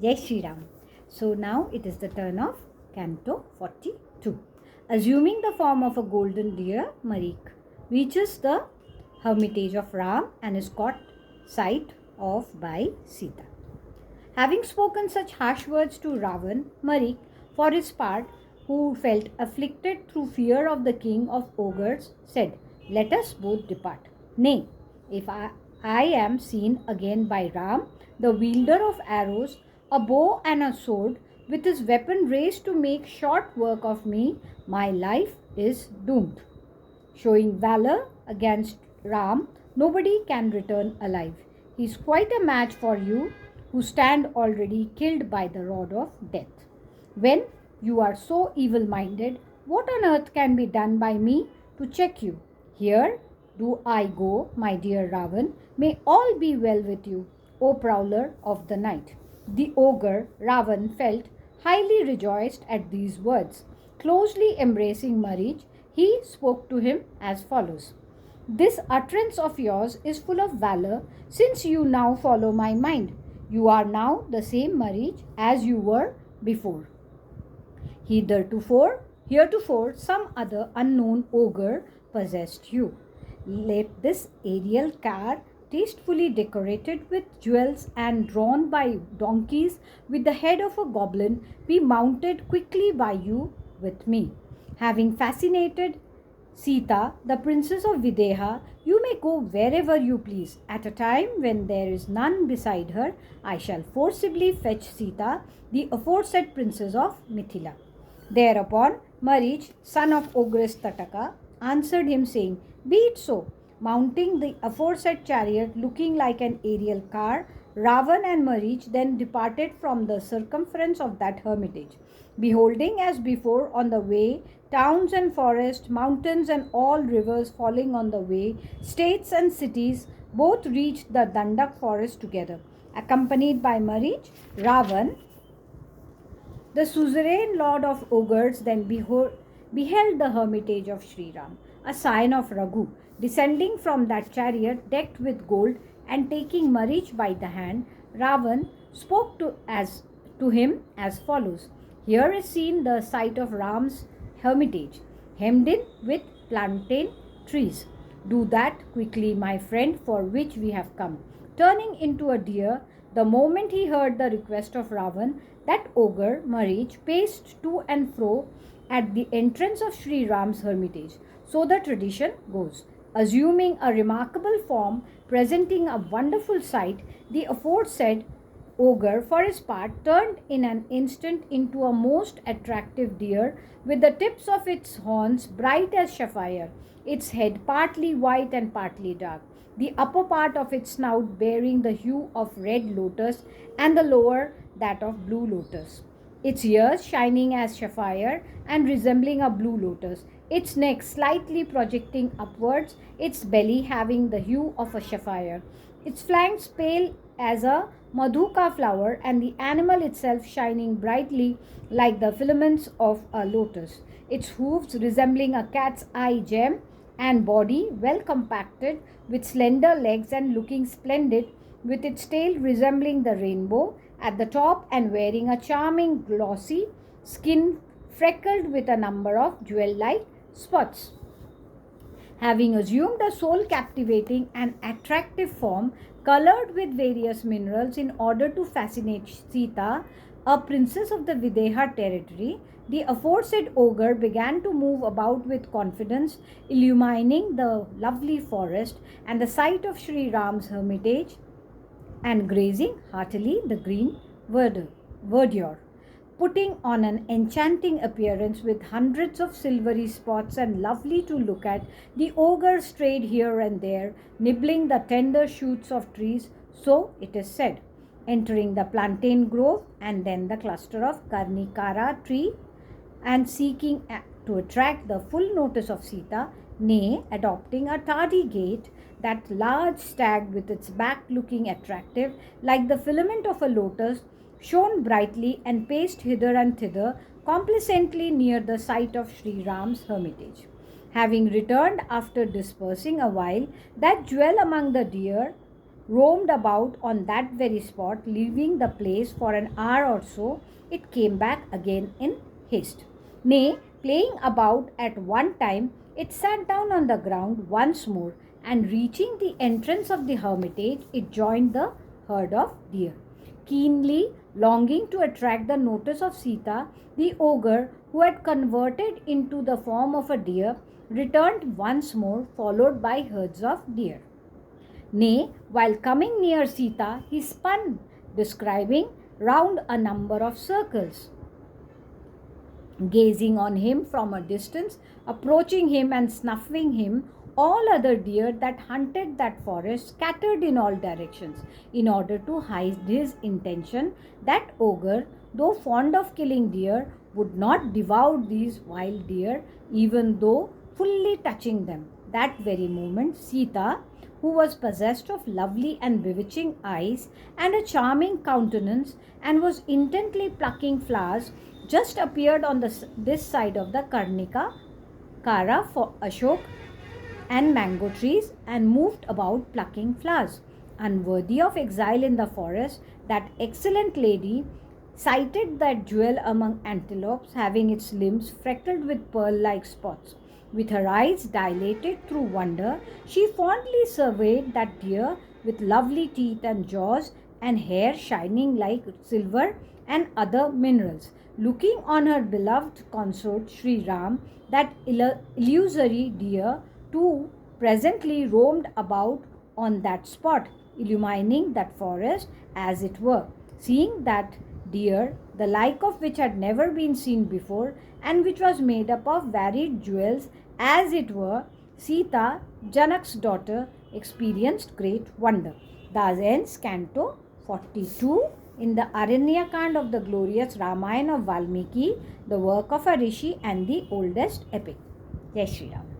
Jai Shri Ram. So now it is the turn of Canto 42. Assuming the form of a golden deer, Marik reaches the hermitage of Ram and is caught sight of by Sita. Having spoken such harsh words to Ravan, Marik, for his part, who felt afflicted through fear of the king of ogres, said, "Let us both depart. Nay, if I am seen again by Ram, the wielder of arrows, a bow and a sword, with his weapon raised to make short work of me, my life is doomed." Showing valor against Ram, nobody can return alive. He is quite a match for you who stand already killed by the rod of death. When you are so evil minded, what on earth can be done by me to check you? Here do I go, my dear Ravan. May all be well with you, O prowler of the night. The ogre Ravan felt highly rejoiced at these words. Closely embracing Marich, he spoke to him as follows. "This utterance of yours is full of valor, since you now follow my mind. You are now the same Marich as you were before. Heretofore, some other unknown ogre possessed you. Let this aerial car, tastefully decorated with jewels and drawn by donkeys with the head of a goblin, be mounted quickly by you with me. Having fascinated Sita, the princess of Videha, you may go wherever you please. At a time when there is none beside her, I shall forcibly fetch Sita, the aforesaid princess of Mithila." Thereupon Marich, son of Ogress Tataka, answered him, saying, "Be it so." Mounting the aforesaid chariot, looking like an aerial car, Ravan and Marich then departed from the circumference of that hermitage. Beholding as before on the way towns and forests, mountains and all rivers falling on the way, states and cities, both reached the Dandak forest together. Accompanied by Marich, Ravan, the suzerain lord of ogres, then beheld the hermitage of Sri Ram, a sign of Raghu, descending from that chariot decked with gold, and taking Marich by the hand, Ravan spoke to him as follows. Here is seen the site of Ram's hermitage, hemmed in with plantain trees. Do that quickly, my friend, for which we have come. Turning into a deer, the moment he heard the request of Ravan, that ogre, Marich, paced to and fro at the entrance of Sri Ram's hermitage. So the tradition goes. Assuming a remarkable form, presenting a wonderful sight, the aforesaid ogre, for his part, turned in an instant into a most attractive deer, with the tips of its horns bright as sapphire, its head partly white and partly dark, the upper part of its snout bearing the hue of red lotus, and the lower that of blue lotus, its ears shining as sapphire and resembling a blue lotus, its neck slightly projecting upwards, its belly having the hue of a sapphire, its flanks pale as a madhuka flower, and the animal itself shining brightly like the filaments of a lotus, its hooves resembling a cat's eye gem, and body well compacted with slender legs and looking splendid, with its tail resembling the rainbow at the top and wearing a charming glossy skin freckled with a number of jewel-like spots. Having assumed a soul captivating and attractive form, colored with various minerals in order to fascinate Sita, a princess of the Videha territory, the aforesaid ogre began to move about with confidence, illumining the lovely forest and the site of Sri Ram's hermitage, and grazing heartily the green verdure. Putting on an enchanting appearance with hundreds of silvery spots and lovely to look at, the ogre strayed here and there, nibbling the tender shoots of trees, so it is said, entering the plantain grove and then the cluster of Karnikara tree, and seeking to attract the full notice of Sita, nay, adopting a tardy gait, that large stag with its back looking attractive like the filament of a lotus, shone brightly and paced hither and thither complacently near the site of Sri Ram's hermitage. Having returned after dispersing a while that jewel among the deer, roamed about on that very spot, leaving the place for an hour or so. It came back again in haste. Nay, playing about at one time, it sat down on the ground once more, and reaching the entrance of the hermitage, it joined the herd of deer. Keenly longing to attract the notice of Sita, the ogre, who had converted into the form of a deer, returned once more, followed by herds of deer. Nay, while coming near Sita, he spun, describing round a number of circles. Gazing on him from a distance, approaching him and snuffing him, all other deer that hunted that forest scattered in all directions in order to hide his intention. That ogre, though fond of killing deer, would not devour these wild deer, even though fully touching them. That very moment, Sita, who was possessed of lovely and bewitching eyes and a charming countenance, and was intently plucking flowers, just appeared on this side of the Karnika Kara for Ashok and mango trees, and moved about plucking flowers. Unworthy of exile in the forest, that excellent lady sighted that jewel among antelopes, having its limbs freckled with pearl-like spots. With her eyes dilated through wonder, she fondly surveyed that deer with lovely teeth and jaws and hair shining like silver and other minerals. Looking on her beloved consort Sri Ram, that illusory deer too presently roamed about on that spot, illumining that forest as it were. Seeing that deer, the like of which had never been seen before, and which was made up of varied jewels, as it were, Sita, Janak's daughter, experienced great wonder. Thus ends Canto 42 in the Aranyakand of the glorious Ramayan of Valmiki, the work of a rishi and the oldest epic. Jai Shri Ram.